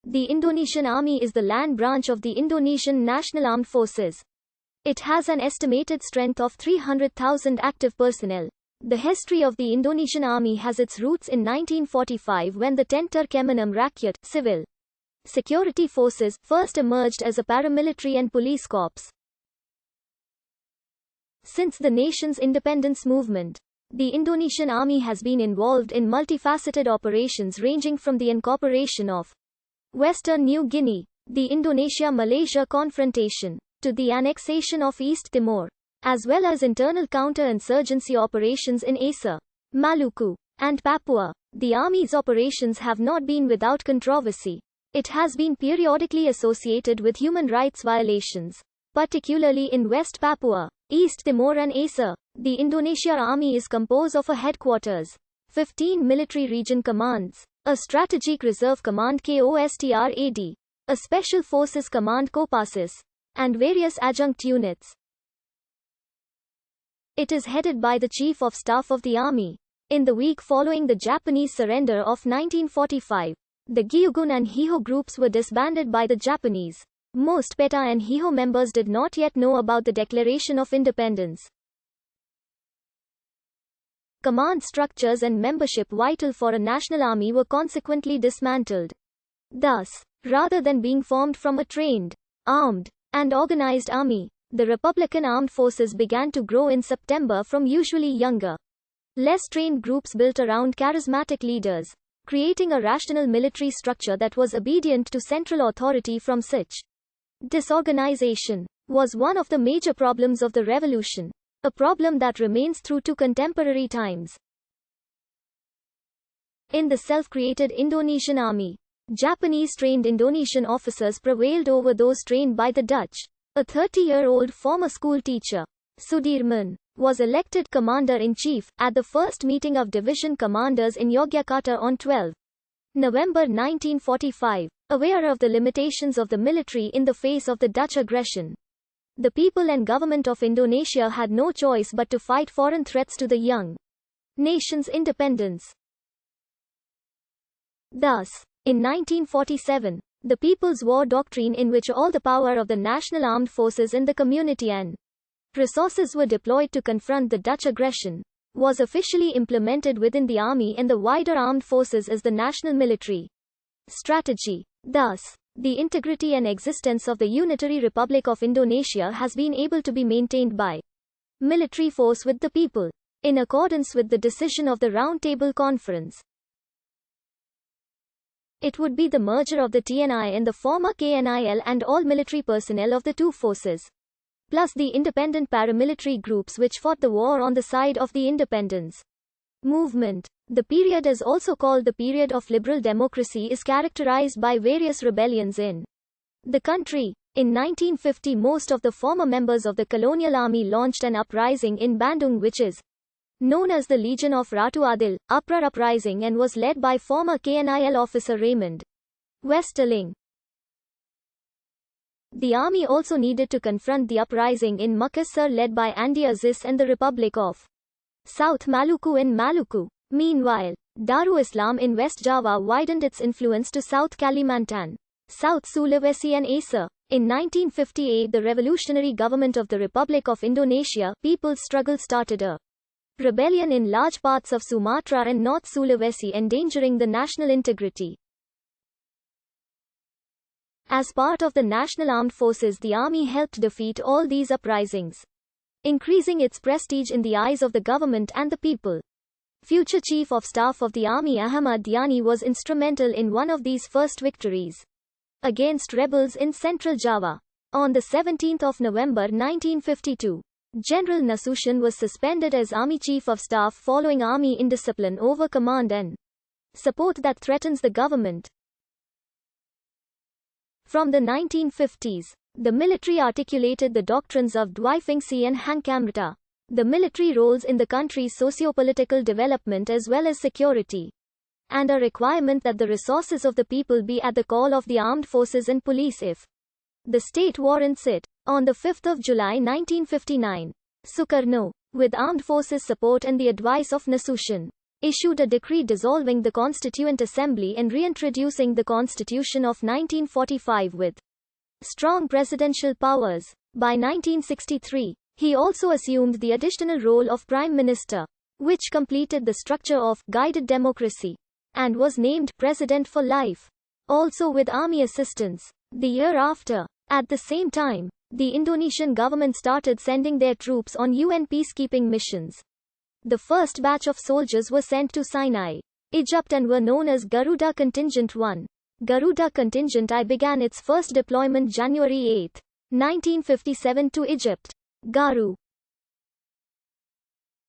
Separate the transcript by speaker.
Speaker 1: The Indonesian Army is the land branch of the Indonesian National Armed Forces. It has an estimated strength of 300,000 active personnel. The history of the Indonesian Army has its roots in 1945 when the Tenter Kemenum Rakyat civil security forces first emerged as a paramilitary and police corps. Since the nation's independence movement, the Indonesian Army has been involved in multifaceted operations ranging from the incorporation of Western New Guinea, the Indonesia-Malaysia confrontation, to the annexation of East Timor, as well as internal counter-insurgency operations in Aceh, Maluku, and Papua. The Army's operations have not been without controversy. It has been periodically associated with human rights violations, particularly in West Papua, East Timor and Aceh. The Indonesia Army is composed of a headquarters, 15 military region commands, a strategic reserve command KOSTRAD, a special forces command Kopassus, and various adjunct units. It is headed by the Chief of Staff of the Army. In the week following the Japanese surrender of 1945, the Gyugun and Hiho groups were disbanded by the Japanese. Most PETA and Hiho members did not yet know about the Declaration of Independence. Command structures and membership vital for a national army were consequently dismantled. Thus, rather than being formed from a trained, armed, and organized army, the Republican Armed Forces began to grow in September from usually younger, less trained groups built around charismatic leaders, creating a rational military structure that was obedient to central authority. From such disorganization was one of the major problems of the revolution, a problem that remains through to contemporary times. In the self-created Indonesian Army, Japanese-trained Indonesian officers prevailed over those trained by the Dutch. A 30-year-old former school teacher, Sudirman, was elected commander-in-chief at the first meeting of division commanders in Yogyakarta on 12 November 1945, aware of the limitations of the military in the face of the Dutch aggression. The people and government of Indonesia had no choice but to fight foreign threats to the young nation's independence. Thus, in 1947, the People's War Doctrine, in which all the power of the national armed forces in the community and resources were deployed to confront the Dutch aggression, was officially implemented within the army and the wider armed forces as the national military strategy. Thus, the integrity and existence of the Unitary Republic of Indonesia has been able to be maintained by military force with the people, in accordance with the decision of the Round Table Conference. It would be the merger of the TNI and the former KNIL and all military personnel of the two forces, plus the independent paramilitary groups which fought the war on the side of the independence movement. The period is also called the period of liberal democracy, is characterized by various rebellions in the country. In 1950, most of the former members of the colonial army launched an uprising in Bandung which is known as the Legion of Ratu Adil, uprising, and was led by former KNIL officer Raymond Westerling. The army also needed to confront the uprising in Makassar led by Andi Aziz and the Republic of South Maluku in Maluku. Meanwhile, Darul Islam in West Java widened its influence to South Kalimantan, South Sulawesi and Aceh. In 1958, the revolutionary government of the Republic of Indonesia People's Struggle started a rebellion in large parts of Sumatra and North Sulawesi, endangering the national integrity. As part of the National Armed Forces, the army helped defeat all these uprisings, increasing its prestige in the eyes of the government and the people. Future Chief of Staff of the Army Ahmad Yani was instrumental in one of these first victories against rebels in Central Java. On the 17th of November 1952, General Nasution was suspended as Army Chief of Staff following army indiscipline over command and support that threatens the government. From the 1950s, the military articulated the doctrines of Dwi Fungsi and Hangkamrata, the military roles in the country's socio-political development as well as security, and a requirement that the resources of the people be at the call of the armed forces and police if the state warrants it. On the 5th of July 1959, Sukarno, with armed forces support and the advice of Nasution, issued a decree dissolving the Constituent Assembly and reintroducing the Constitution of 1945 with strong presidential powers. By 1963, he also assumed the additional role of Prime Minister, which completed the structure of guided democracy, and was named President for life, also with army assistance. The year after, at the same time, the Indonesian government started sending their troops on UN peacekeeping missions. The first batch of soldiers were sent to Sinai, Egypt and were known as Garuda Contingent 1. Garuda Contingent I began its first deployment January 8, 1957 to Egypt. Garu